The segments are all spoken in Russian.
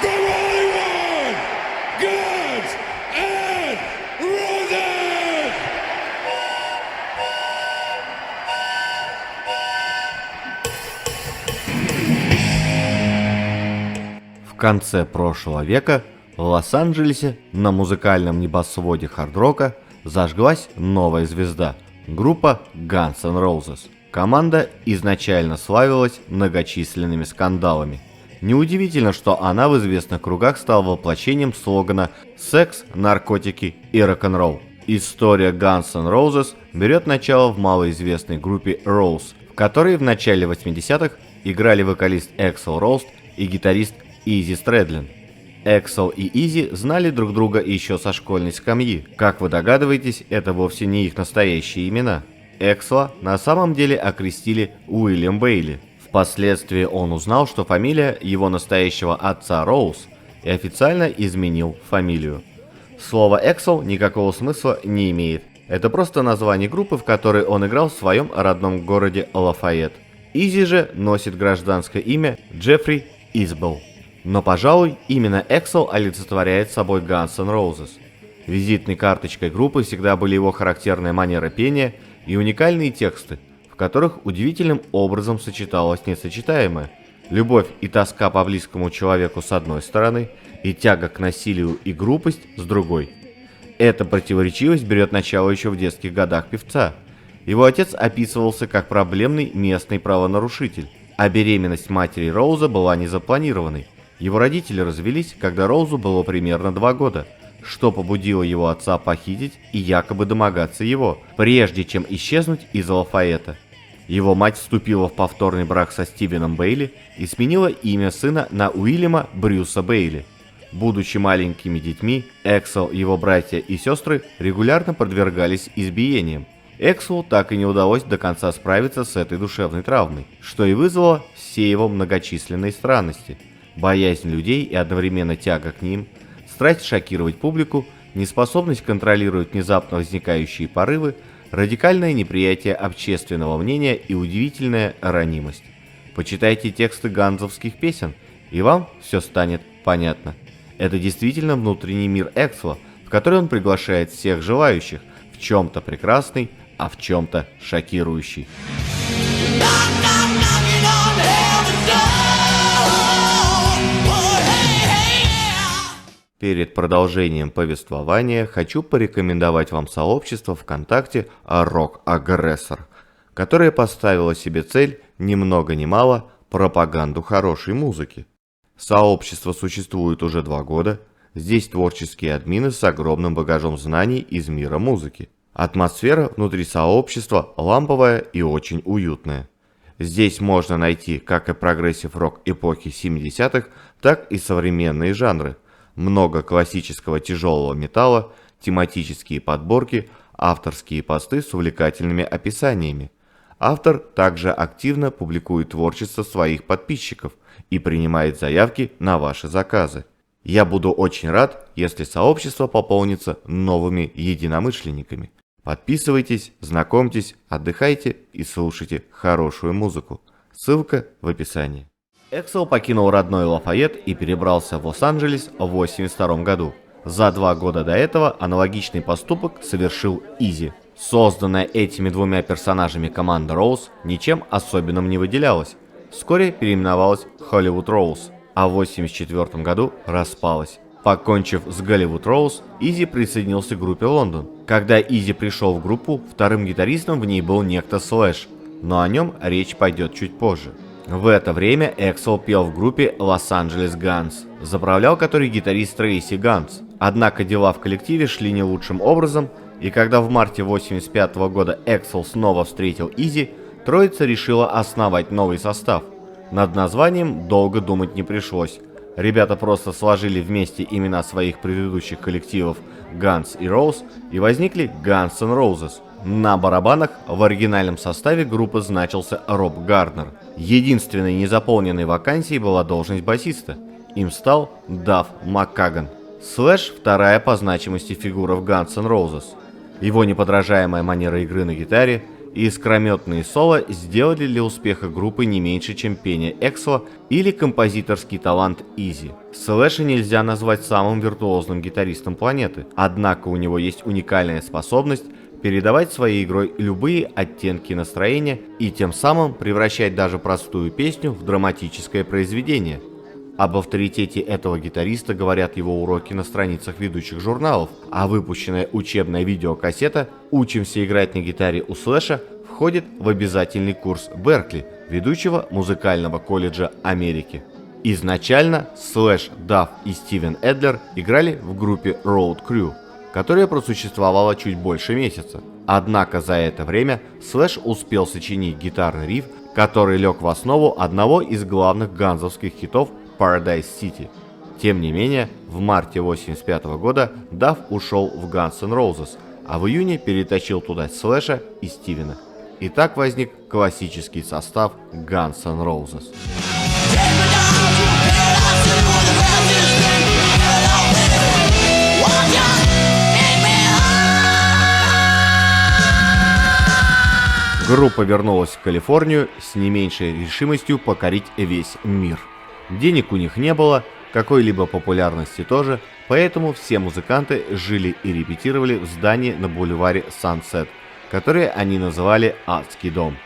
From Hollywood, Guns N' Roses! В конце прошлого века в Лос-Анджелесе на музыкальном небосводе хард-рока зажглась новая звезда – группа Guns N' Roses. Команда изначально славилась многочисленными скандалами. Неудивительно, что она в известных кругах стала воплощением слогана «Секс, наркотики и рок-н-ролл». История Guns N' Roses берет начало в малоизвестной группе Rose, в которой в начале 80-х играли вокалист Эксел Роуст и гитарист Изи Стрэдлин. Эксел и Изи знали друг друга еще со школьной скамьи. Как вы догадываетесь, это вовсе не их настоящие имена. Эксела на самом деле окрестили Уильям Бейли. Впоследствии он узнал, что фамилия его настоящего отца Роуз, и официально изменил фамилию. Слово «Эксел» никакого смысла не имеет. Это просто название группы, в которой он играл в своем родном городе Лафайет. Изи же носит гражданское имя Джеффри Избелл. Но, пожалуй, именно Эксел олицетворяет собой Guns N' Roses. Визитной карточкой группы всегда были его характерная манера пения и уникальные тексты, в которых удивительным образом сочеталось несочетаемое. Любовь и тоска по близкому человеку с одной стороны, и тяга к насилию и глупость с другой. Эта противоречивость берет начало еще в детских годах певца. Его отец описывался как проблемный местный правонарушитель, а беременность матери Роуза была незапланированной. Его родители развелись, когда Роузу было примерно 2 года, что побудило его отца похитить и якобы домогаться его, прежде чем исчезнуть из Лафайета. Его мать вступила в повторный брак со Стивеном Бейли и сменила имя сына на Уильяма Брюса Бейли. Будучи маленькими детьми, Эксел, его братья и сестры регулярно подвергались избиениям. Экселу так и не удалось до конца справиться с этой душевной травмой, что и вызвало все его многочисленные странности. Боязнь людей и одновременно тяга к ним, страсть шокировать публику, неспособность контролировать внезапно возникающие порывы, радикальное неприятие общественного мнения и удивительная ранимость. Почитайте тексты ганзовских песен, и вам все станет понятно. Это действительно внутренний мир Эксела, в который он приглашает всех желающих, в чем-то прекрасный, а в чем-то шокирующий. Перед продолжением повествования хочу порекомендовать вам сообщество ВКонтакте «Рок-агрессор», которое поставило себе цель ни много ни мало пропаганду хорошей музыки. Сообщество существует уже 2 года, здесь творческие админы с огромным багажом знаний из мира музыки. Атмосфера внутри сообщества ламповая и очень уютная. Здесь можно найти как и прогрессив-рок эпохи 70-х, так и современные жанры. Много классического тяжелого металла, тематические подборки, авторские посты с увлекательными описаниями. Автор также активно публикует творчество своих подписчиков и принимает заявки на ваши заказы. Я буду очень рад, если сообщество пополнится новыми единомышленниками. Подписывайтесь, знакомьтесь, отдыхайте и слушайте хорошую музыку. Ссылка в описании. Эксел покинул родной Лафайет и перебрался в Лос-Анджелес в 1982 году. За 2 года до этого аналогичный поступок совершил Изи. Созданная этими 2 персонажами команда Роуз ничем особенным не выделялась. Вскоре переименовалась Hollywood Rose, а в 1984 году распалась. Покончив с Hollywood Rose, Изи присоединился к группе Лондон. Когда Изи пришел в группу, вторым гитаристом в ней был некто Слэш, но о нем речь пойдет чуть позже. В это время Эксел пел в группе Los Angeles Guns, заправлял которой гитарист Трейси Ганс. Однако дела в коллективе шли не лучшим образом, и когда в марте 1985 года Эксел снова встретил Изи, троица решила основать новый состав. Над названием долго думать не пришлось. Ребята просто сложили вместе имена своих предыдущих коллективов Guns и Rose, и возникли Guns N' Roses. На барабанах в оригинальном составе группы значился Роб Гарднер. Единственной незаполненной вакансией была должность басиста. Им стал Дав Маккаган. Слэш – вторая по значимости фигура в Guns N' Roses. Его неподражаемая манера игры на гитаре, и искрометные соло сделали для успеха группы не меньше, чем пение Эксла или композиторский талант Изи. Слэша нельзя назвать самым виртуозным гитаристом планеты, однако у него есть уникальная способность передавать своей игрой любые оттенки настроения и тем самым превращать даже простую песню в драматическое произведение. Об авторитете этого гитариста говорят его уроки на страницах ведущих журналов, а выпущенная учебная видеокассета «Учимся играть на гитаре у Слэша» входит в обязательный курс Беркли, ведущего музыкального колледжа Америки. Изначально Слэш, Дафф и Стивен Эдлер играли в группе Road Crew, которая просуществовала чуть больше месяца. Однако за это время Слэш успел сочинить гитарный риф, который лег в основу одного из главных ганзовских хитов Paradise City. Тем не менее, в марте 1985 года Дафф ушел в Guns N' Roses, а в июне перетащил туда Слэша и Стивена. И так возник классический состав Guns N' Roses. Группа вернулась в Калифорнию с не меньшей решимостью покорить весь мир. Денег у них не было, какой-либо популярности тоже, поэтому все музыканты жили и репетировали в здании на бульваре Сансет, которое они называли «Адский дом».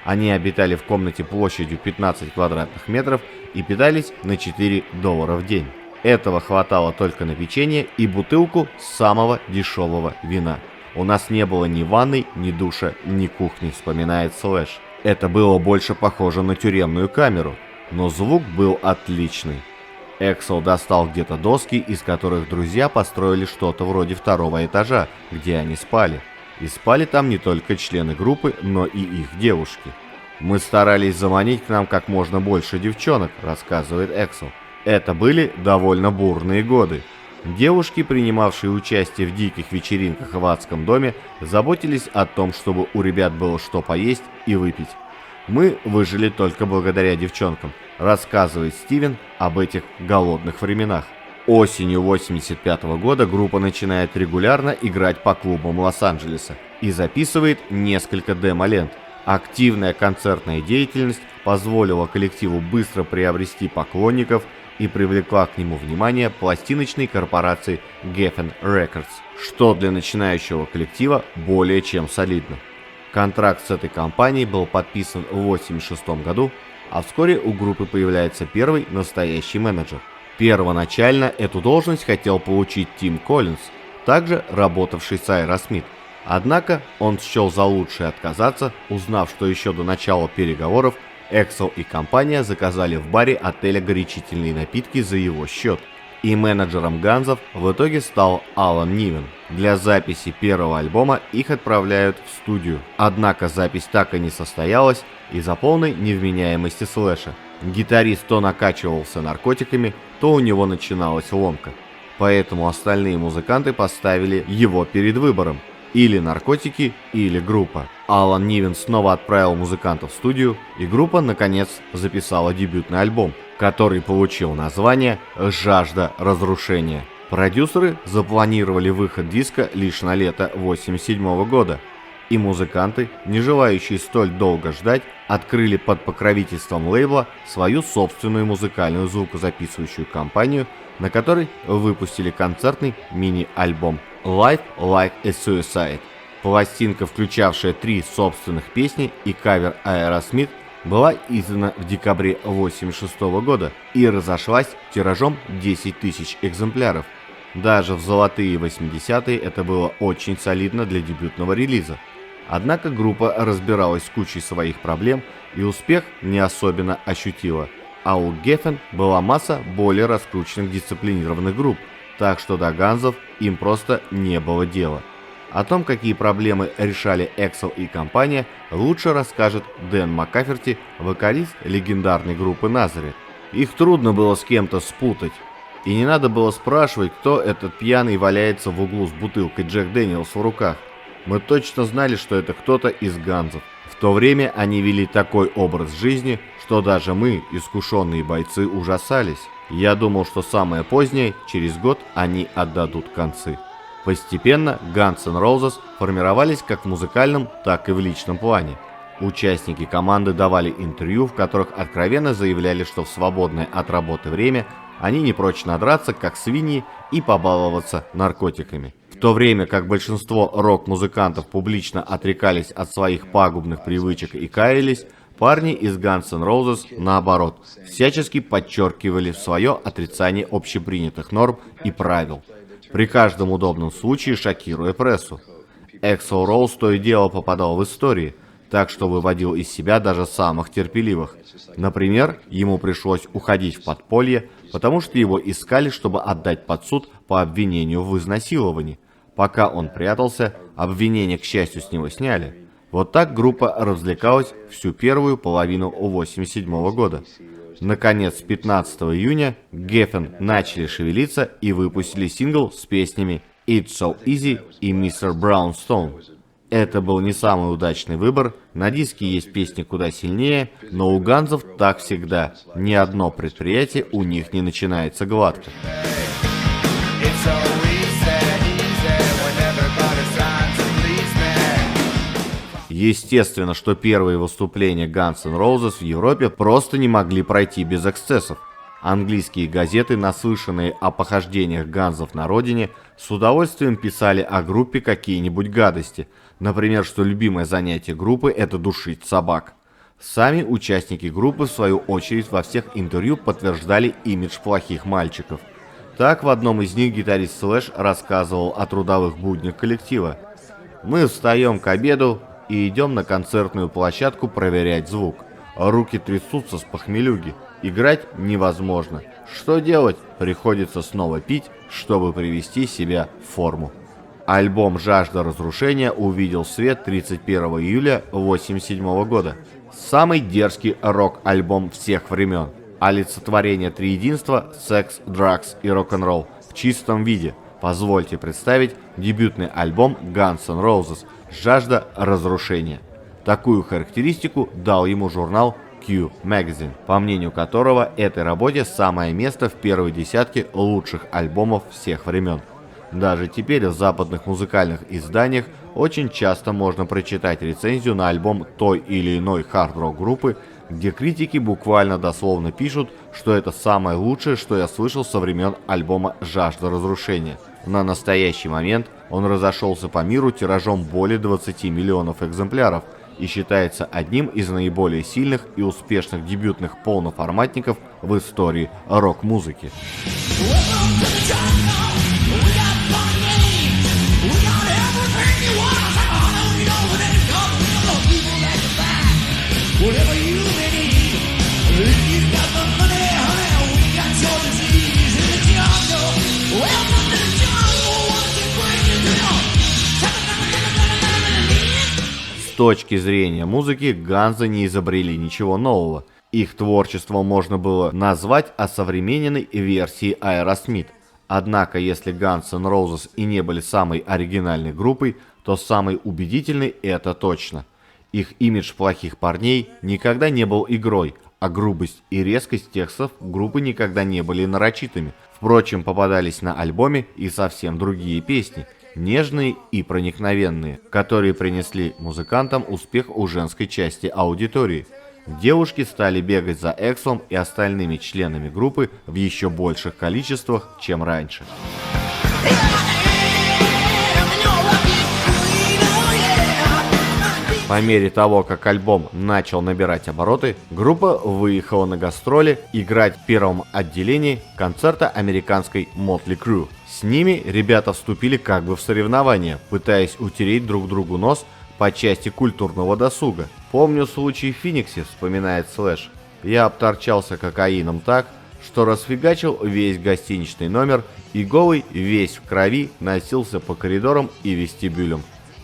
Они обитали в комнате площадью 15 квадратных метров и питались на $4 в день. Этого хватало только на печенье и бутылку самого дешевого вина. «У нас не было ни ванной, ни душа, ни кухни», — вспоминает Слэш. Это было больше похоже на тюремную камеру, но звук был отличный. Эксел достал где-то доски, из которых друзья построили что-то вроде второго этажа, где они спали. И спали там не только члены группы, но и их девушки. «Мы старались заманить к нам как можно больше девчонок», — рассказывает Эксел. Это были довольно бурные годы. Девушки, принимавшие участие в диких вечеринках в адском доме, заботились о том, чтобы у ребят было что поесть и выпить. «Мы выжили только благодаря девчонкам», — рассказывает Стивен об этих голодных временах. Осенью 1985 года группа начинает регулярно играть по клубам Лос-Анджелеса и записывает несколько демо-лент. Активная концертная деятельность позволила коллективу быстро приобрести поклонников и привлекла к нему внимание пластиночной корпорации Geffen Records, что для начинающего коллектива более чем солидно. Контракт с этой компанией был подписан в 1986 году, а вскоре у группы появляется первый настоящий менеджер. Первоначально эту должность хотел получить Тим Коллинз, также работавший с Aerosmith. Однако он счел за лучшее отказаться, узнав, что еще до начала переговоров Эксел и компания заказали в баре отеля горячительные напитки за его счет. И менеджером Ганзов в итоге стал Алан Нивен. Для записи первого альбома их отправляют в студию. Однако запись так и не состоялась из-за полной невменяемости Слэша. Гитарист то накачивался наркотиками, то у него начиналась ломка. Поэтому остальные музыканты поставили его перед выбором: или наркотики, или группа. Алан Нивен снова отправил музыкантов в студию, и группа наконец записала дебютный альбом, который получил название «Жажда разрушения». Продюсеры запланировали выход диска лишь на лето 1987 года, и музыканты, не желающие столь долго ждать, открыли под покровительством лейбла свою собственную музыкальную звукозаписывающую компанию, на которой выпустили концертный мини-альбом «Life Like a Suicide». Пластинка, включавшая 3 собственных песни и кавер Aerosmith, была издана в декабре 1986 года и разошлась тиражом 10 тысяч экземпляров. Даже в золотые 80-е это было очень солидно для дебютного релиза. Однако группа разбиралась с кучей своих проблем и успех не особенно ощутила. А у Geffen была масса более раскрученных дисциплинированных групп, так что до Ганзов им просто не было дела. О том, какие проблемы решали Эксел и компания, лучше расскажет Дэн Маккаферти, вокалист легендарной группы Назарет. Их трудно было с кем-то спутать. И не надо было спрашивать, кто этот пьяный валяется в углу с бутылкой Джек Дэниелс в руках. Мы точно знали, что это кто-то из Ганзов. В то время они вели такой образ жизни, что даже мы, искушенные бойцы, ужасались. Я думал, что самое позднее, через год, они отдадут концы. Постепенно Guns N' Roses формировались как в музыкальном, так и в личном плане. Участники команды давали интервью, в которых откровенно заявляли, что в свободное от работы время они не прочь надраться, как свиньи, и побаловаться наркотиками. В то время как большинство рок-музыкантов публично отрекались от своих пагубных привычек и каялись, парни из Guns N' Roses, наоборот, всячески подчеркивали свое отрицание общепринятых норм и правил, при каждом удобном случае шокируя прессу. Эксел Роуз то и дело попадал в истории, так что выводил из себя даже самых терпеливых. Например, ему пришлось уходить в подполье, потому что его искали, чтобы отдать под суд по обвинению в изнасиловании. Пока он прятался, обвинения, к счастью, с него сняли. Вот так группа развлекалась всю первую половину 1987 года. Наконец, 15 июня Geffen начали шевелиться и выпустили сингл с песнями «It's So Easy» и «Mr. Brownstone». Это был не самый удачный выбор, на диске есть песни куда сильнее, но у ганзов так всегда, ни одно предприятие у них не начинается гладко. Естественно, что первые выступления Guns N' Roses в Европе просто не могли пройти без эксцессов. Английские газеты, наслышанные о похождениях ганзов на родине, с удовольствием писали о группе какие-нибудь гадости. Например, что любимое занятие группы – это душить собак. Сами участники группы, в свою очередь, во всех интервью подтверждали имидж плохих мальчиков. Так, в одном из них гитарист Слэш рассказывал о трудовых буднях коллектива. «Мы встаем к обеду и идем на концертную площадку проверять звук. Руки трясутся с похмелюги. Играть невозможно. Что делать? Приходится снова пить, чтобы привести себя в форму». Альбом «Жажда разрушения» увидел свет 31 июля 1987 года. Самый дерзкий рок-альбом всех времен. Олицетворение триединства «Секс, драгс и рок-н-ролл» в чистом виде. Позвольте представить дебютный альбом Guns N' Roses «Жажда разрушения». Такую характеристику дал ему журнал Q Magazine, по мнению которого этой работе самое место в первой десятке лучших альбомов всех времен. Даже теперь в западных музыкальных изданиях очень часто можно прочитать рецензию на альбом той или иной хард-рок группы, где критики буквально дословно пишут, что это самое лучшее, что я слышал со времен альбома «Жажда разрушения». На настоящий момент он разошелся по миру тиражом более 20 миллионов экземпляров и считается одним из наиболее сильных и успешных дебютных полноформатников в истории рок-музыки. С точки зрения музыки, ганзы не изобрели ничего нового. Их творчество можно было назвать осовремененной версией Aerosmith. Однако, если Guns N' Roses и не были самой оригинальной группой, то самой убедительной это точно. Их имидж плохих парней никогда не был игрой, а грубость и резкость текстов группы никогда не были нарочитыми. Впрочем, попадались на альбоме и совсем другие песни, нежные и проникновенные, которые принесли музыкантам успех у женской части аудитории. Девушки стали бегать за Экслом и остальными членами группы в еще больших количествах, чем раньше. По мере того, как альбом начал набирать обороты, группа выехала на гастроли играть в первом отделении концерта американской Motley Crue. С ними ребята вступили как бы в соревнования, пытаясь утереть друг другу нос по части культурного досуга. «Помню случай в Фениксе», — вспоминает Слэш. «Я обторчался кокаином так, что расфигачил весь гостиничный номер и голый, весь в крови, носился по коридорам и вестибюлям.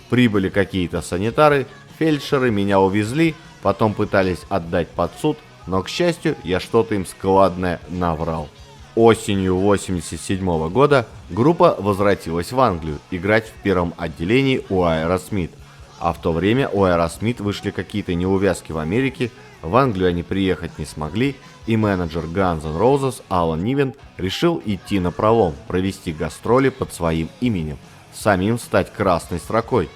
Прибыли какие-то санитары, фельдшеры меня увезли, потом пытались отдать под суд, но, к счастью, я что-то им складное наврал». Осенью 1987 года группа возвратилась в Англию играть в первом отделении у Aerosmith. А в то время у Aerosmith вышли какие-то неувязки в Америке, в Англию они приехать не смогли, и менеджер Guns N' Roses Алан Нивен решил идти напролом, провести гастроли под своим именем. самим стать красной строкой.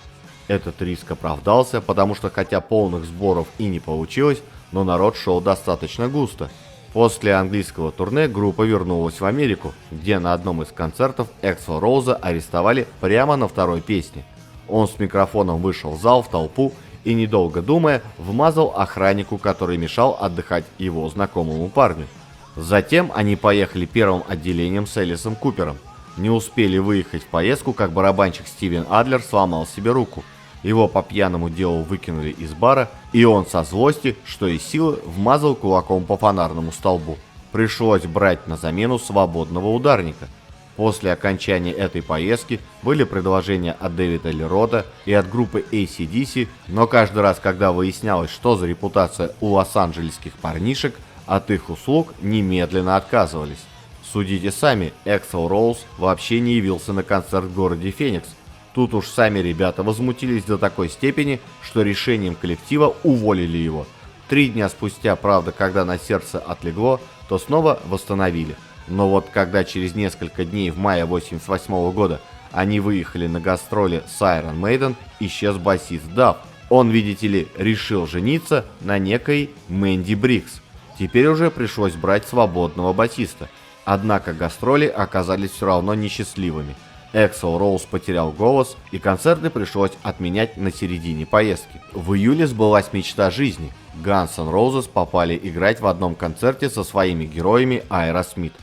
Этот риск оправдался, потому что хотя полных сборов и не получилось, но народ шел достаточно густо. После английского турне группа вернулась в Америку, где на одном из концертов Эксла Роуза арестовали прямо на второй песне. Он с микрофоном вышел в зал в толпу и, недолго думая, вмазал охраннику, который мешал отдыхать его знакомому парню. Затем они поехали первым отделением с Элисом Купером. Не успели выехать в поездку, как барабанщик Стивен Адлер сломал себе руку. Его по пьяному делу выкинули из бара, и он со злости, что из силы, вмазал кулаком по фонарному столбу. Пришлось брать на замену свободного ударника. После окончания этой поездки были предложения от Дэвида Ли Рота и от группы AC/DC, но каждый раз, когда выяснялось, что за репутация у лос-анджелесских парнишек, от их услуг немедленно отказывались. Судите сами, Эксел Роуз вообще не явился на концерт в городе Феникс. Тут уж сами ребята возмутились до такой степени, что решением коллектива уволили его. 3 дня спустя, правда, когда на сердце отлегло, то снова восстановили. Но вот когда через несколько дней в мае 1988 года они выехали на гастроли с Iron Maiden, исчез басист Дав. Он, видите ли, решил жениться на некой Мэнди Брикс. Теперь уже пришлось брать свободного басиста. Однако гастроли оказались все равно несчастливыми. Эксел Роуз потерял голос, и концерты пришлось отменять на середине поездки. В июле сбылась мечта жизни. Guns N' Roses попали играть в одном концерте со своими героями Aerosmith.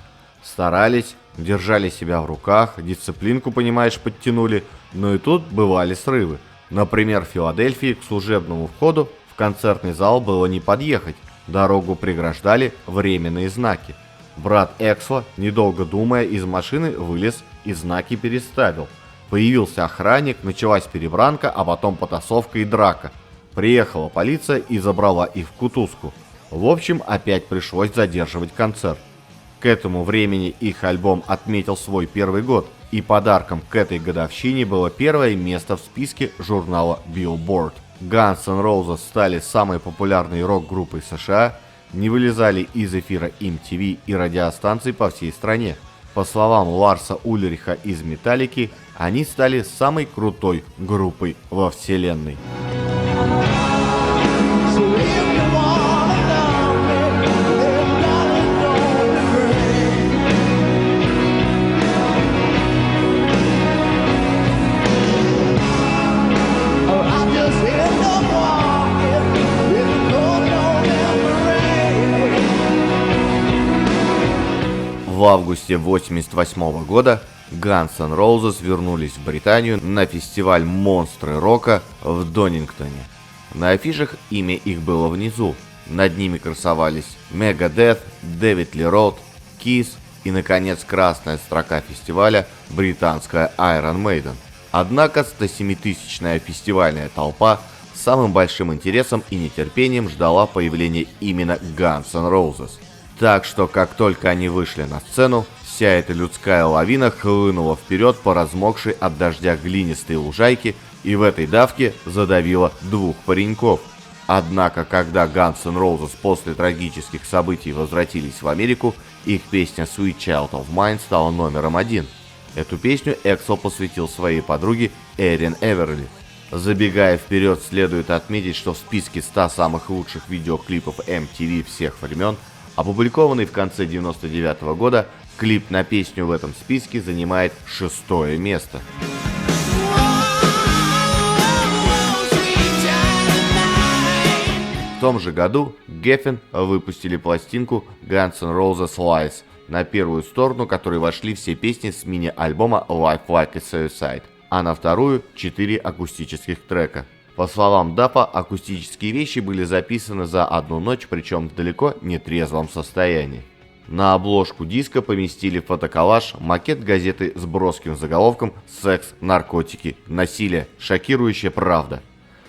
Старались, держали себя в руках, дисциплинку, понимаешь, подтянули, но и тут бывали срывы. Например, в Филадельфии к служебному входу в концертный зал было не подъехать, дорогу преграждали временные знаки. Брат Эксла, недолго думая, из машины вылез и знаки переставил. Появился охранник, началась перебранка, а потом потасовка и драка. Приехала полиция и забрала их в кутузку. В общем, опять пришлось задерживать концерт. К этому времени их альбом отметил свой первый год, и подарком к этой годовщине было первое место в списке журнала Billboard. Guns N' Roses стали самой популярной рок-группой США, не вылезали из эфира MTV и радиостанций по всей стране. По словам Ларса Ульриха из Металлики, они стали самой крутой группой во вселенной. В августе 1988 года Guns N' Roses вернулись в Британию на фестиваль «Монстры рока» в Донингтоне. На афишах имя их было внизу. Над ними красовались Megadeth, Дэвид Ли Рот, Kiss и, наконец, красная строка фестиваля британская Iron Maiden. Однако 107-тысячная фестивальная толпа с самым большим интересом и нетерпением ждала появления именно Guns N' Roses. Так что, как только они вышли на сцену, вся эта людская лавина хлынула вперед по размокшей от дождя глинистой лужайке и в этой давке задавила 2 пареньков. Однако, когда Guns N' Roses после трагических событий возвратились в Америку, их песня Sweet Child of Mine стала номером 1. Эту песню Эксел посвятил своей подруге Эрин Эверли. Забегая вперед, следует отметить, что в списке 100 самых лучших видеоклипов MTV всех времен, опубликованный в конце 1999 года, клип на песню в этом списке занимает 6-е место. В том же году Geffen выпустили пластинку Guns N' Roses Lies, на первую сторону которой вошли все песни с мини-альбома Life Like a Suicide, а на вторую 4 акустических трека. По словам Даффа, акустические вещи были записаны за одну ночь, причем в далеко не трезвом состоянии. На обложку диска поместили фотоколлаж, макет газеты с броским заголовком «Секс, наркотики, насилие, шокирующая правда».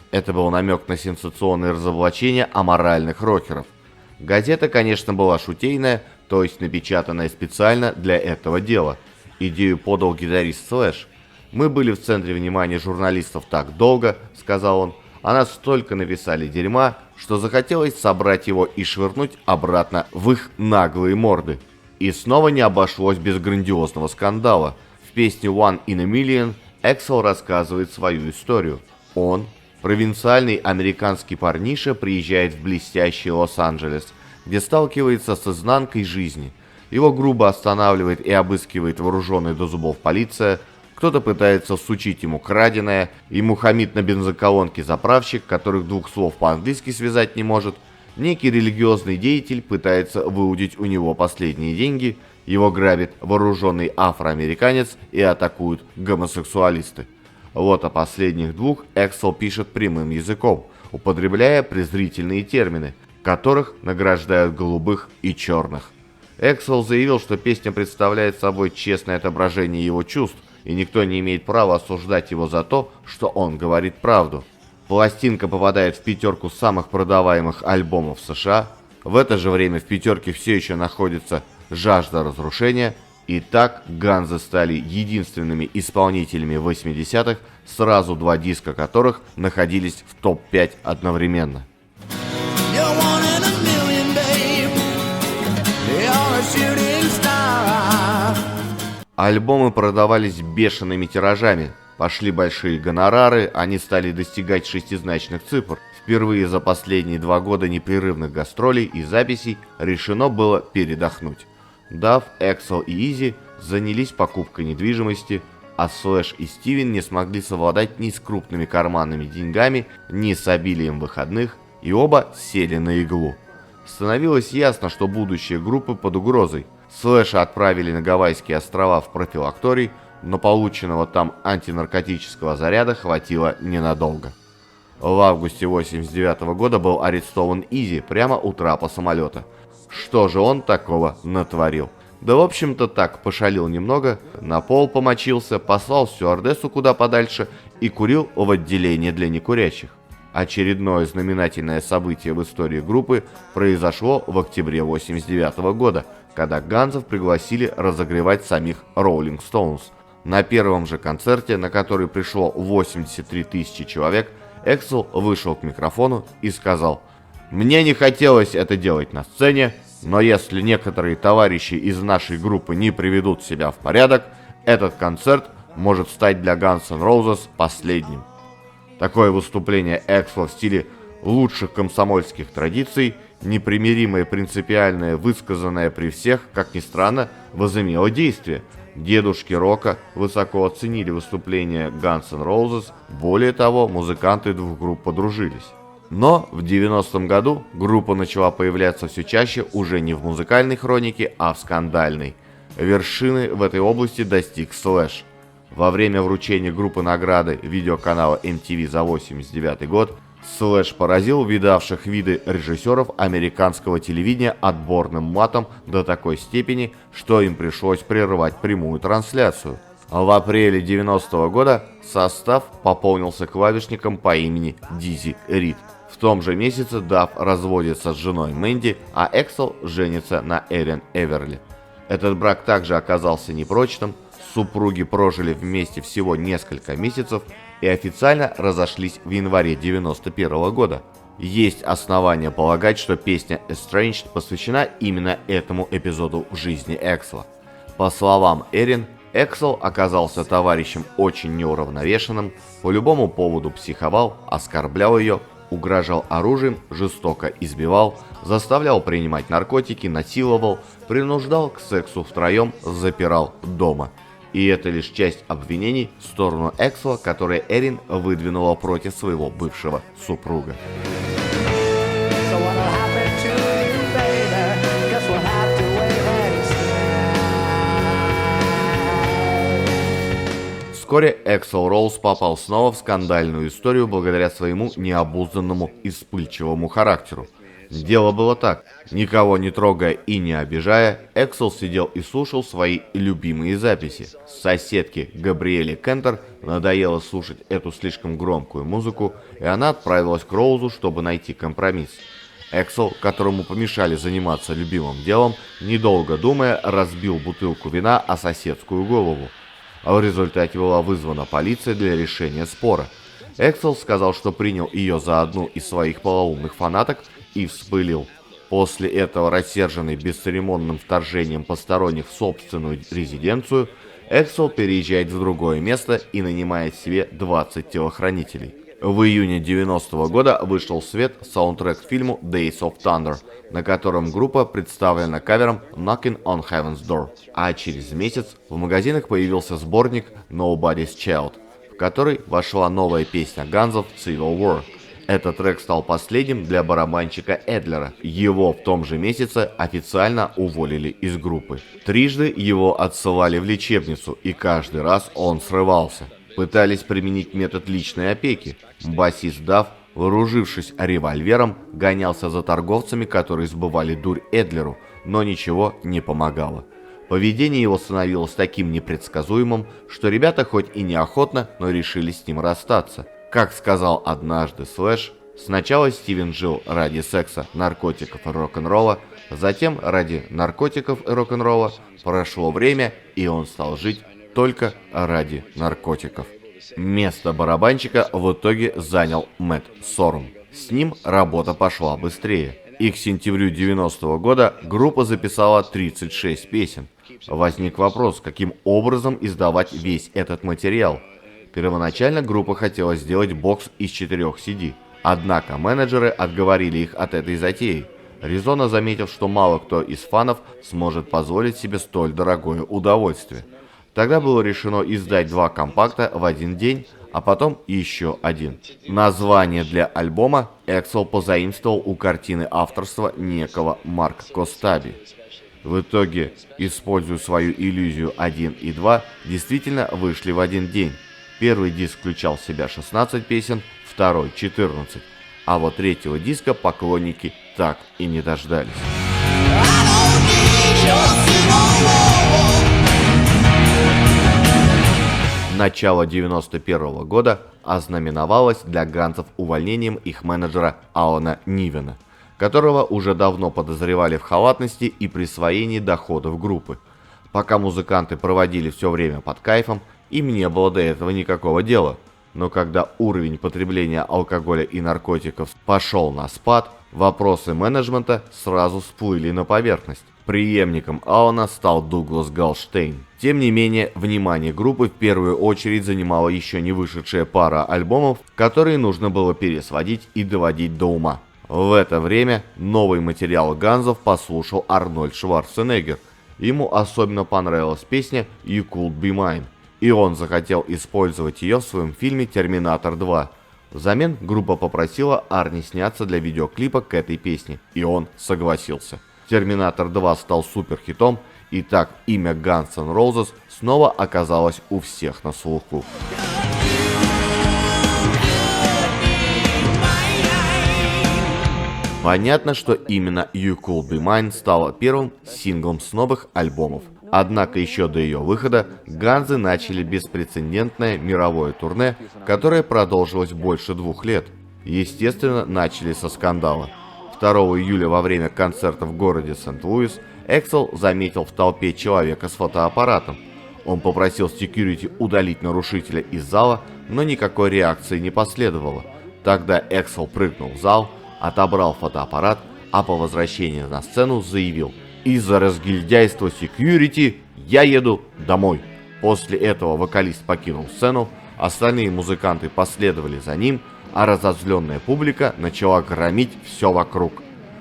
Это был намек на сенсационные разоблачения аморальных рокеров. Газета, конечно, была шутейная, то есть напечатанная специально для этого дела. Идею подал гитарист Слэш. «Мы были в центре внимания журналистов так долго», — сказал он, — «а нас столько написали дерьма, что захотелось собрать его и швырнуть обратно в их наглые морды». И снова не обошлось без грандиозного скандала. В песне «One in a Million» Эксел рассказывает свою историю. Он, провинциальный американский парниша, приезжает в блестящий Лос-Анджелес, где сталкивается с изнанкой жизни. Его грубо останавливает и обыскивает вооруженная до зубов полиция, кто-то пытается всучить ему краденое, ему хамит на бензоколонке заправщик, который двух слов по-английски связать не может. Некий религиозный деятель пытается выудить у него последние деньги, его грабит вооруженный афроамериканец и атакуют гомосексуалисты. Вот о последних двух Эксел пишет прямым языком, употребляя презрительные термины, которых награждают голубых и черных. Эксел заявил, что песня представляет собой честное отображение его чувств, и никто не имеет права осуждать его за то, что он говорит правду. Пластинка попадает в пятерку самых продаваемых альбомов США. В это же время в пятерке все еще находится «Жажда разрушения». И так Ганзы стали единственными исполнителями 80-х, сразу два диска которых находились в топ-5 одновременно. Альбомы продавались бешеными тиражами, пошли большие гонорары, они стали достигать шестизначных цифр. Впервые за последние 2 года непрерывных гастролей и записей решено было передохнуть. Дав, Эксел и Изи занялись покупкой недвижимости, а Слэш и Стивен не смогли совладать ни с крупными карманными деньгами, ни с обилием выходных, и оба сели на иглу. Становилось ясно, что будущее группы под угрозой. Слэша отправили на Гавайские острова в профилакторий, но полученного там антинаркотического заряда хватило ненадолго. В августе 1989 года был арестован Изи прямо у трапа самолета. Что же он такого натворил? Да, в общем-то, так, пошалил немного, на пол помочился, послал стюардессу куда подальше и курил в отделении для некурящих. Очередное знаменательное событие в истории группы произошло в октябре 1989 года, когда Ганзов пригласили разогревать самих Rolling Stones. На первом же концерте, на который пришло 83 тысячи человек, Эксел вышел к микрофону и сказал: «Мне не хотелось это делать на сцене, но если некоторые товарищи из нашей группы не приведут себя в порядок, этот концерт может стать для Guns N' Roses последним». Такое выступление Эксела в стиле лучших комсомольских традиций, непримиримое, принципиальное, высказанное при всех, как ни странно, возымело действие. Дедушки рока высоко оценили выступление Guns N' Roses, более того, музыканты двух групп подружились. Но в 90-м году группа начала появляться все чаще уже не в музыкальной хронике, а в скандальной. Вершины в этой области достиг Слэш. Во время вручения группы награды видеоканала MTV за 1989 год Слэш поразил видавших виды режиссеров американского телевидения отборным матом до такой степени, что им пришлось прервать прямую трансляцию. В апреле 90-го года состав пополнился клавишником по имени Дизи Рид. В том же месяце Дав разводится с женой Мэнди, а Эксел женится на Эрин Эверли. Этот брак также оказался непрочным, супруги прожили вместе всего несколько месяцев и официально разошлись в январе 91 года. Есть основания полагать, что песня Estranged посвящена именно этому эпизоду в жизни Эксела. По словам Эрин, Эксел оказался товарищем очень неуравновешенным, по любому поводу психовал, оскорблял ее, угрожал оружием, жестоко избивал, заставлял принимать наркотики, насиловал, принуждал к сексу втроем, запирал дома. И это лишь часть обвинений в сторону Эксела, которые Эрин выдвинула против своего бывшего супруга. Вскоре Эксел Роуз попал снова в скандальную историю благодаря своему необузданному и вспыльчивому характеру. Дело было так. Никого не трогая и не обижая, Эксел сидел и слушал свои любимые записи. Соседке Габриэле Кентер надоело слушать эту слишком громкую музыку, и она отправилась к Роузу, чтобы найти компромисс. Эксел, которому помешали заниматься любимым делом, недолго думая, разбил бутылку вина о соседскую голову. А в результате была вызвана полиция для решения спора. Эксел сказал, что принял ее за одну из своих полоумных фанаток и вспылил. После этого, рассерженный бесцеремонным вторжением посторонних в собственную резиденцию, Эксел переезжает в другое место и нанимает себе 20 телохранителей. В июне 90-го года вышел в свет саундтрек к фильму Days of Thunder, на котором группа представлена кавером Knocking on Heaven's Door. А через месяц в магазинах появился сборник Nobody's Child, в который вошла новая песня Ганзов Civil War. Этот трек стал последним для барабанщика Эдлера. Его в том же месяце официально уволили из группы. Трижды его отсылали в лечебницу, и каждый раз он срывался. Пытались применить метод личной опеки. Басист Дав, вооружившись револьвером, гонялся за торговцами, которые сбывали дурь Эдлеру, но ничего не помогало. Поведение его становилось таким непредсказуемым, что ребята хоть и неохотно, но решили с ним расстаться. Как сказал однажды Слэш, сначала Стивен жил ради секса, наркотиков и рок-н-ролла, затем ради наркотиков и рок-н-ролла прошло время, и он стал жить только ради наркотиков. Место барабанщика в итоге занял Мэтт Сорум. С ним работа пошла быстрее. И к сентябрю 90-го года группа записала 36 песен. Возник вопрос, каким образом издавать весь этот материал. Первоначально группа хотела сделать бокс из 4 CD. Однако менеджеры отговорили их от этой затеи, резонно заметив, что мало кто из фанов сможет позволить себе столь дорогое удовольствие. Тогда было решено издать 2 компакта в один день, а потом еще один. Название для альбома Эксел позаимствовал у картины авторства некого Марк Костаби. В итоге, используя свою иллюзию 1 и 2, действительно вышли в один день. Первый диск включал в себя 16 песен, второй 14, а вот третьего диска поклонники так и не дождались. Начало 91 года ознаменовалось для Ганзов увольнением их менеджера Алана Нивена, которого уже давно подозревали в халатности и присвоении доходов группы. Пока музыканты проводили все время под кайфом, им не было до этого никакого дела. Но когда уровень потребления алкоголя и наркотиков пошел на спад, вопросы менеджмента сразу всплыли на поверхность. Преемником Алана стал Дуглас Галштейн. Тем не менее, внимание группы в первую очередь занимала еще не вышедшая пара альбомов, которые нужно было пересводить и доводить до ума. В это время новый материал Ганзов послушал Арнольд Шварценеггер. Ему особенно понравилась песня «You Could Be Mine», и он захотел использовать ее в своем фильме «Терминатор 2». Взамен группа попросила Арни сняться для видеоклипа к этой песне, и он согласился. «Терминатор 2» стал суперхитом, и так имя Guns N' Roses снова оказалось у всех на слуху. Понятно, что именно «You Could Be Mine» стала первым синглом с новых альбомов. Однако еще до ее выхода Ганзы начали беспрецедентное мировое турне, которое продолжилось больше 2 лет. Естественно, начали со скандала. 2 июля во время концерта в городе Сент-Луис Эксел заметил в толпе человека с фотоаппаратом. Он попросил секьюрити удалить нарушителя из зала, но никакой реакции не последовало. Тогда Эксел прыгнул в зал, отобрал фотоаппарат, а по возвращении на сцену заявил: «Из-за разгильдяйства секьюрити я еду домой». После этого вокалист покинул сцену, остальные музыканты последовали за ним, а разозленная публика начала громить все вокруг.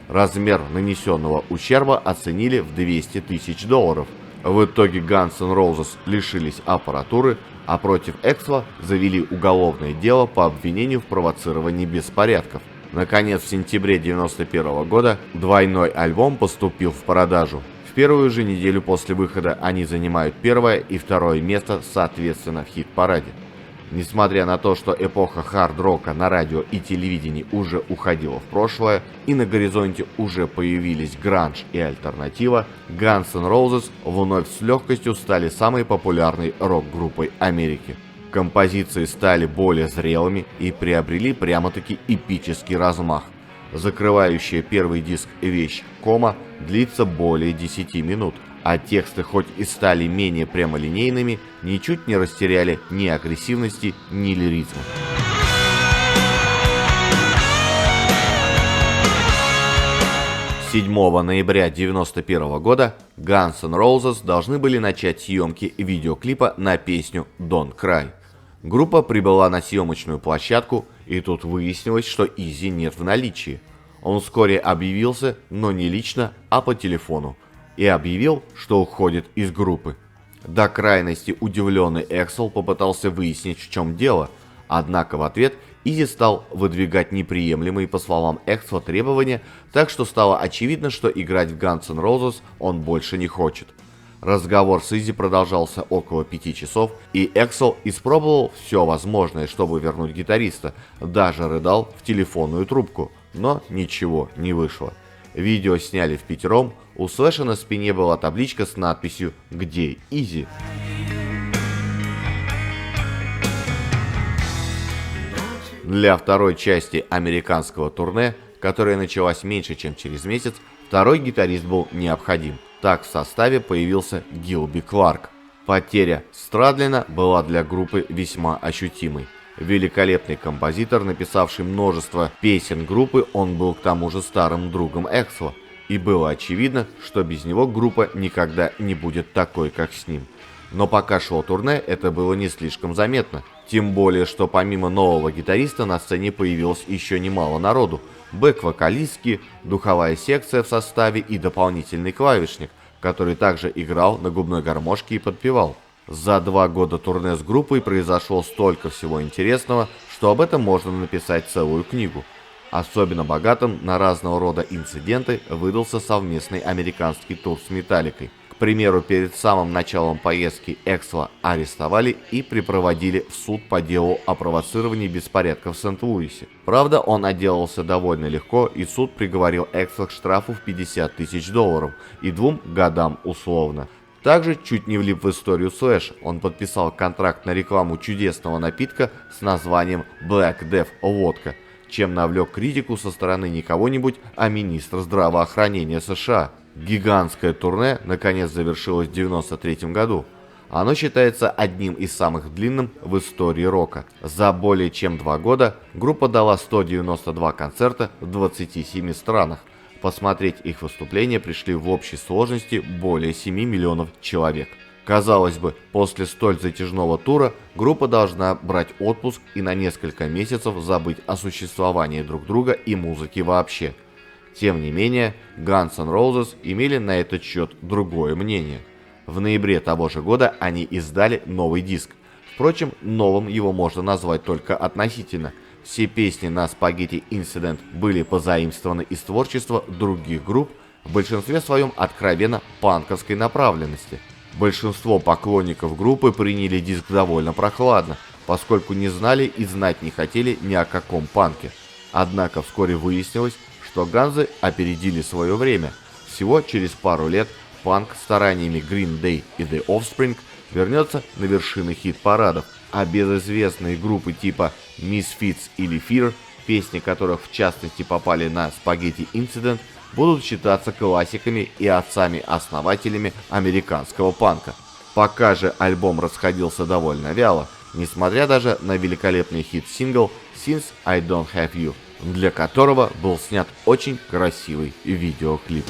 Размер нанесенного ущерба оценили в $200 000. В итоге Guns N' Roses лишились аппаратуры, а против Эксела завели уголовное дело по обвинению в провоцировании беспорядков. Наконец, в сентябре 1991 года двойной альбом поступил в продажу. В первую же неделю после выхода они занимают 1-е и 2-е место соответственно в хит-параде. Несмотря на то, что эпоха хард-рока на радио и телевидении уже уходила в прошлое, и на горизонте уже появились гранж и альтернатива, Guns N' Roses вновь с легкостью стали самой популярной рок-группой Америки. Композиции стали более зрелыми и приобрели прямо-таки эпический размах. Закрывающая первый диск вещь «Кома» длится более 10 минут, а тексты хоть и стали менее прямолинейными, ничуть не растеряли ни агрессивности, ни лиризма. 7 ноября 1991 года Guns N' Roses должны были начать съемки видеоклипа на песню «Don't Cry». Группа прибыла на съемочную площадку, и тут выяснилось, что Изи нет в наличии. Он вскоре объявился, но не лично, а по телефону, и объявил, что уходит из группы. До крайности удивленный Эксел попытался выяснить, в чем дело, однако в ответ Изи стал выдвигать неприемлемые, по словам Эксела, требования, так что стало очевидно, что играть в Guns N' Roses он больше не хочет. Разговор с Изи продолжался около 5 часов, и Эксел испробовал все возможное, чтобы вернуть гитариста, даже рыдал в телефонную трубку, но ничего не вышло. Видео сняли впятером, у Слэша на спине была табличка с надписью «Где Изи?». Для второй части американского турне, которая началась меньше чем через месяц, второй гитарист был необходим. Так в составе появился Гилби Кларк. Потеря Страдлина была для группы весьма ощутимой. Великолепный композитор, написавший множество песен группы, он был к тому же старым другом Эксела. И было очевидно, что без него группа никогда не будет такой, как с ним. Но пока шло турне, это было не слишком заметно. Тем более, что помимо нового гитариста на сцене появилось еще немало народу. Бэк-вокалистки, духовая секция в составе и дополнительный клавишник, который также играл на губной гармошке и подпевал. За 2 года турне с группой произошло столько всего интересного, что об этом можно написать целую книгу. Особенно богатым на разного рода инциденты выдался совместный американский тур с Металликой. К примеру, перед самым началом поездки Эксела арестовали и припроводили в суд по делу о провоцировании беспорядков в Сент-Луисе. Правда, он отделался довольно легко, и суд приговорил Эксела к штрафу в $50 000 и 2 годам условно. Также чуть не влип в историю Слэш. Он подписал контракт на рекламу чудесного напитка с названием Black Death водка, чем навлек критику со стороны не кого-нибудь, а министра здравоохранения США. Гигантское турне наконец завершилось в 1993 году. Оно считается одним из самых длинных в истории рока. За более чем 2 года группа дала 192 концерта в 27 странах. Посмотреть их выступления пришли в общей сложности более 7 миллионов человек. Казалось бы, после столь затяжного тура группа должна брать отпуск и на несколько месяцев забыть о существовании друг друга и музыки вообще. Тем не менее, Guns N' Roses имели на этот счет другое мнение. В ноябре того же года они издали новый диск. Впрочем, новым его можно назвать только относительно. Все песни на Spaghetti Incident были позаимствованы из творчества других групп, в большинстве своем откровенно панковской направленности. Большинство поклонников группы приняли диск довольно прохладно, поскольку не знали и знать не хотели ни о каком панке. Однако вскоре выяснилось, что Ганзы опередили свое время. Всего через пару лет панк стараниями Green Day и The Offspring вернется на вершины хит-парадов, а безызвестные группы типа Misfits или Fear, песни которых в частности попали на Spaghetti Incident, будут считаться классиками и отцами-основателями американского панка. Пока же альбом расходился довольно вяло, несмотря даже на великолепный хит-сингл Since I Don't Have You, для которого был снят очень красивый видеоклип.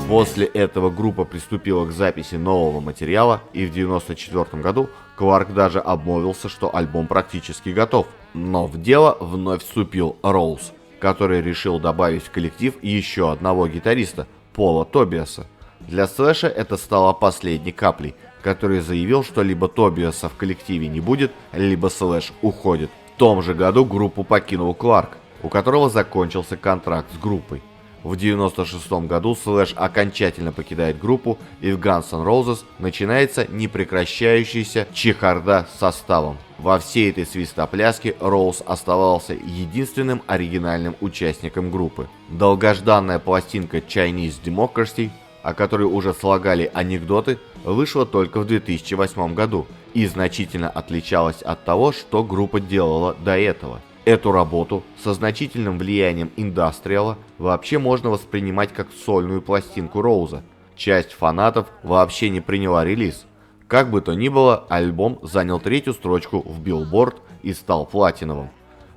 После этого группа приступила к записи нового материала, и в 1994 году Кларк даже обмолвился, что альбом практически готов. Но в дело вновь вступил Роуз, который решил добавить в коллектив еще одного гитариста, Пола Тобиаса. Для Слэша это стало последней каплей, который заявил, что либо Тобиаса в коллективе не будет, либо Слэш уходит. В том же году группу покинул Кларк, у которого закончился контракт с группой. В 1996 году Слэш окончательно покидает группу, и в Guns N' Roses начинается непрекращающаяся чехарда с составом. Во всей этой свистопляске Роуз оставался единственным оригинальным участником группы. Долгожданная пластинка Chinese Democracy, о которой уже слагали анекдоты, вышла только в 2008 году и значительно отличалась от того, что группа делала до этого. Эту работу со значительным влиянием индастриала вообще можно воспринимать как сольную пластинку Роуза. Часть фанатов вообще не приняла релиз. Как бы то ни было, альбом занял 3-ю строчку в Billboard и стал платиновым.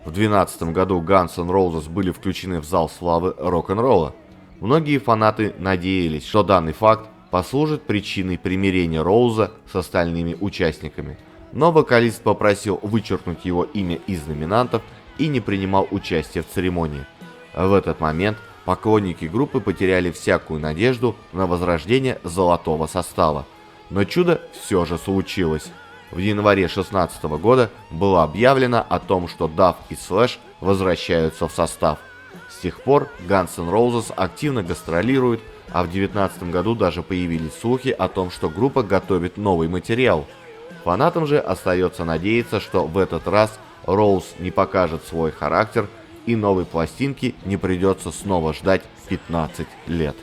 В 2012 году Guns N' Roses были включены в зал славы рок-н-ролла. Многие фанаты надеялись, что данный факт послужит причиной примирения Роуза с остальными участниками. Но вокалист попросил вычеркнуть его имя из номинантов и не принимал участия в церемонии. В этот момент поклонники группы потеряли всякую надежду на возрождение золотого состава. Но чудо все же случилось. В январе 2016 года было объявлено о том, что Duff и Slash возвращаются в состав. С тех пор Guns N' Roses активно гастролирует, а в 2019 году даже появились слухи о том, что группа готовит новый материал. Фанатам же остается надеяться, что в этот раз Роуз не покажет свой характер и новой пластинки не придется снова ждать 15 лет.